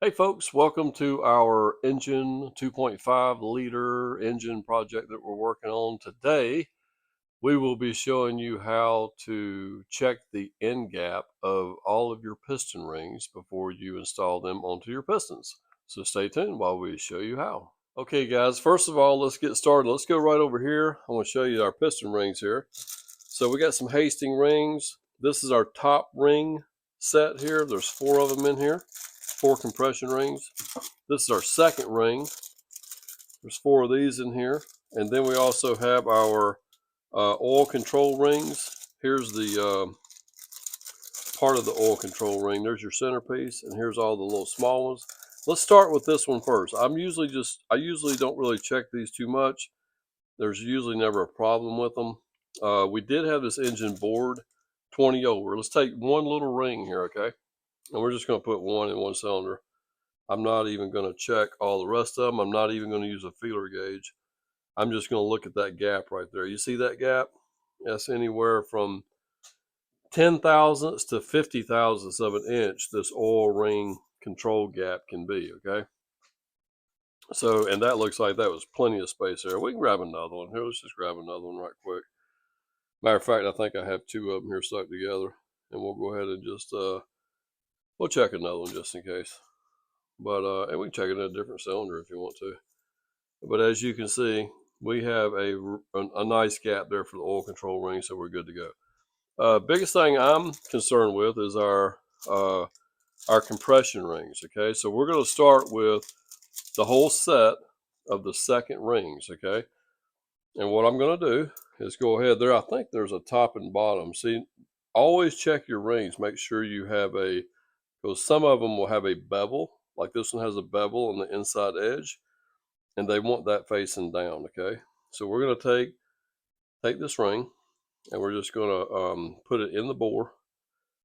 Hey folks, welcome to our engine 2.5 liter engine project that we're working on today. We will be showing you how to check the end gap of all of your piston rings before you install them onto your pistons. So stay tuned while we show you how. Okay guys, first of all, let's get started. Let's go right over here. I want to show you our piston rings here. So we got some Hastings rings. This is our top ring set here. There's 4 of them in here, 4 compression rings. This is our second ring. There's 4 of these in here. And then we also have our oil control rings. Here's the part of the oil control ring. There's your centerpiece, and here's all the little small ones. Let's start with this one first. I usually don't really check these too much. There's usually never a problem with them. We did have this engine bored 20 over. Let's take one little ring here, okay? And we're just going to put one in one cylinder. I'm not even going to check all the rest of them. I'm not even going to use a feeler gauge. I'm just going to look at that gap right there. You see that gap? That's anywhere from 10 thousandths to 50 thousandths of an inch this oil ring control gap can be, okay? So, and that looks like that was plenty of space there. We can grab another one. Here, let's just grab another one right quick. Matter of fact, I think I have 2 of them here stuck together. And we'll go ahead and just, we'll check another one just in case. But, and we can check it in a different cylinder if you want to. But as you can see, we have a nice gap there for the oil control ring, so we're good to go. Biggest thing I'm concerned with is our compression rings, okay? So we're going to start with the whole set of the second rings, okay? And what I'm going to do is go ahead there. I think there's a top and bottom. See, always check your rings. Make sure you have because some of them will have a bevel, like this one has a bevel on the inside edge, and they want that facing down, okay? So we're going to take this ring, and we're just going to put it in the bore.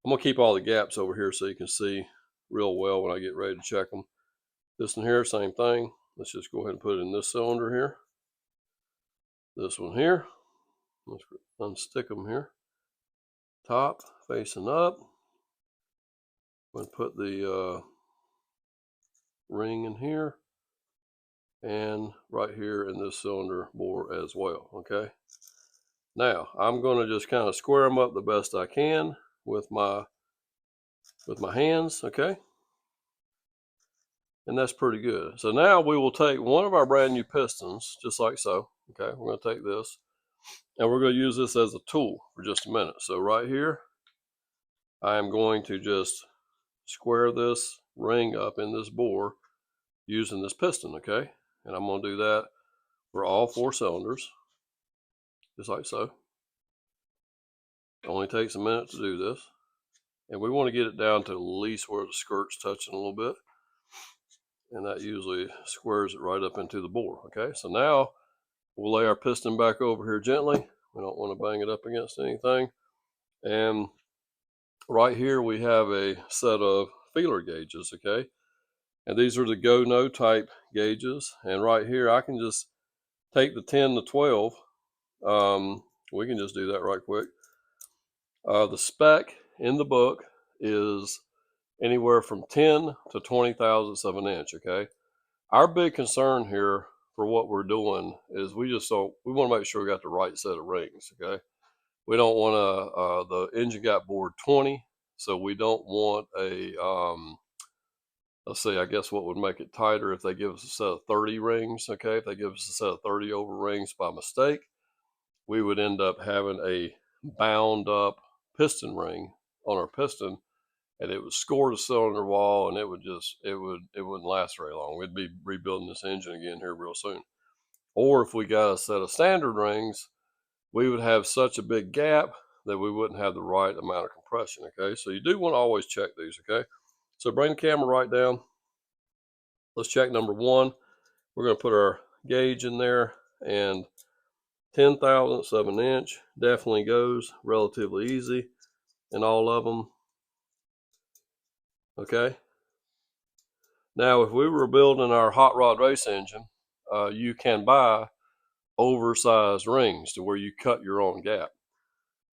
I'm going to keep all the gaps over here so you can see real well when I get ready to check them. This one here, same thing. Let's just go ahead and put it in this cylinder here. This one here, let's unstick them here. Top facing up. I'm going to put the ring in here and right here in this cylinder bore as well, okay? Now, I'm going to just kind of square them up the best I can with my hands, okay? And that's pretty good. So now we will take one of our brand new pistons, just like so, okay? We're going to take this, and we're going to use this as a tool for just a minute. So right here, I am going to just square this ring up in this bore using this piston, okay? And I'm going to do that for all 4 cylinders, just like so. It only takes a minute to do this. And we want to get it down to at least where the skirt's touching a little bit. And that usually squares it right up into the bore, okay? So now we'll lay our piston back over here gently. We don't want to bang it up against anything. And right here we have a set of feeler gauges, okay? And these are the go-no type gauges. And right here I can just take the 10 to 12. We can just do that right quick. The spec in the book is anywhere from 10 to 20 thousandths of an inch, okay? Our big concern here for what we're doing is we want to make sure we got the right set of rings, okay? We don't want the engine got bored 20, so we don't want let's see, I guess what would make it tighter if they give us a set of 30 rings, okay? If they give us a set of 30 over rings by mistake, we would end up having a bound up piston ring on our piston, and it would score the cylinder wall, and it wouldn't last very long. We'd be rebuilding this engine again here real soon. Or if we got a set of standard rings, we would have such a big gap that we wouldn't have the right amount of compression, okay? So you do want to always check these, okay? So bring the camera right down. Let's check number 1. We're going to put our gauge in there, and 10 thousandths of an inch definitely goes relatively easy in all of them, okay? Now, if we were building our hot rod race engine, you can buy oversized rings to where you cut your own gap.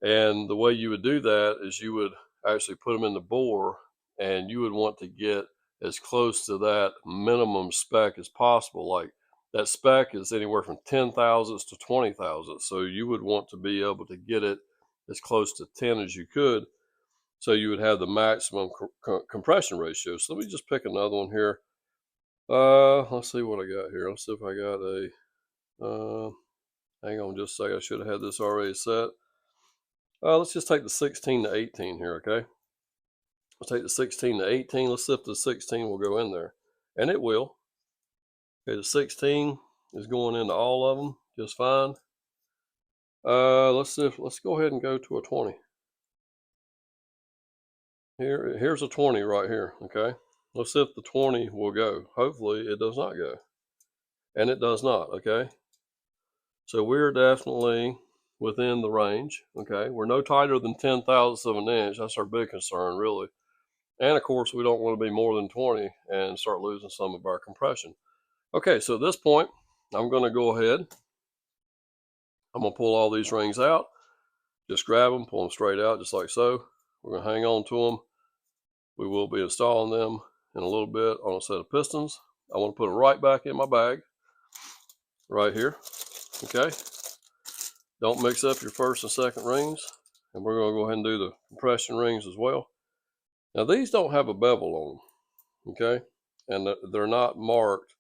And the way you would do that is you would actually put them in the bore, and you would want to get as close to that minimum spec as possible. Like that spec is anywhere from 10 thousandths to 20 thousandths. So you would want to be able to get it as close to 10 as you could. So you would have the maximum compression ratio. So let me just pick another one here. Let's see what I got here. Let's see if I got a, hang on just a second. I should have had this already set. Let's just take the 16 to 18 here, okay? Let's take the 16 to 18. Let's see if the 16 will go in there. And it will. Okay, the 16 is going into all of them just fine. Let's go ahead and go to a 20. Here's a 20 right here, okay? Let's see if the 20 will go. Hopefully it does not go. And it does not, okay? So we're definitely within the range, okay? We're no tighter than 10 thousandths of an inch. That's our big concern, really. And of course, we don't want to be more than 20 and start losing some of our compression. Okay, so at this point, I'm going to go ahead. I'm going to pull all these rings out. Just grab them, pull them straight out, just like so. We're going to hang on to them. We will be installing them in a little bit on a set of pistons. I want to put them right back in my bag, right here. Okay. Don't mix up your first and second rings. And we're going to go ahead and do the compression rings as well. Now, these don't have a bevel on them, okay? And they're not marked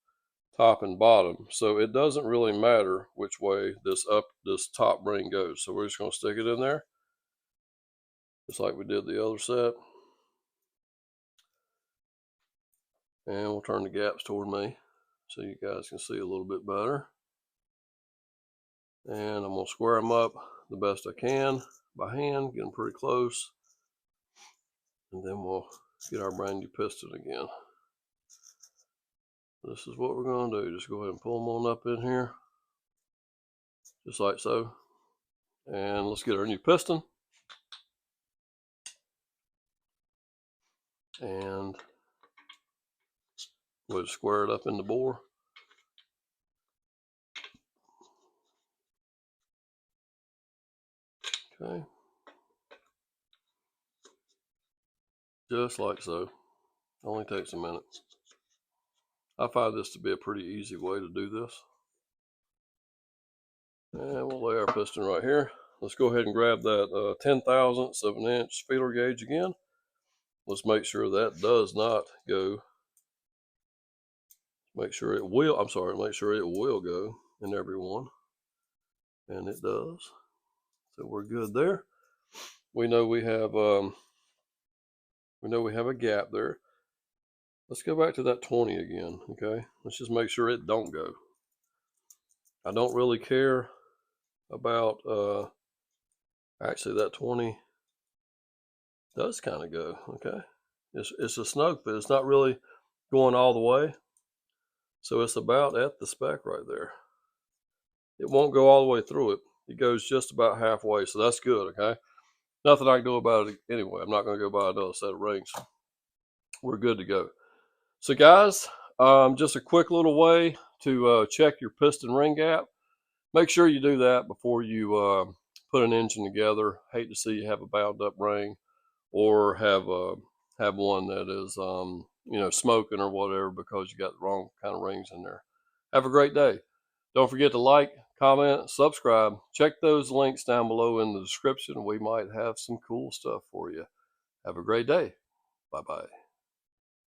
top and bottom, so it doesn't really matter which way this top ring goes. So we're just going to stick it in there, just like we did the other set. And we'll turn the gaps toward me so you guys can see a little bit better. And I'm going to square them up the best I can by hand, getting pretty close. And then we'll get our brand new piston again. This is what we're going to do. Just go ahead and pull them on up in here, just like so. And let's get our new piston. And we'll square it up in the bore. Okay. Just like so. Only takes a minute. I find this to be a pretty easy way to do this. And we'll lay our piston right here. Let's go ahead and grab that 10 thousandths of an inch feeler gauge again. Let's make sure that does not go. Make sure it will go in every one. And it does. So we're good there. We know we have a gap there. Let's go back to that 20 again, okay? Let's just make sure it don't go. I don't really care about, actually that 20 does kind of go, okay? It's a snug fit. It's not really going all the way. So it's about at the spec right there. It won't go all the way through it. It goes just about halfway, so that's good, okay? Nothing I can do about it anyway. I'm not going to go buy another set of rings. We're good to go. So guys, just a quick little way to check your piston ring gap. Make sure you do that before you put an engine together. Hate to see you have a bound up ring or have one that is smoking or whatever because you got the wrong kind of rings in there. Have a great day. Don't forget to like, comment, subscribe. Check those links down below in the description. We might have some cool stuff for you. Have a great day. Bye-bye.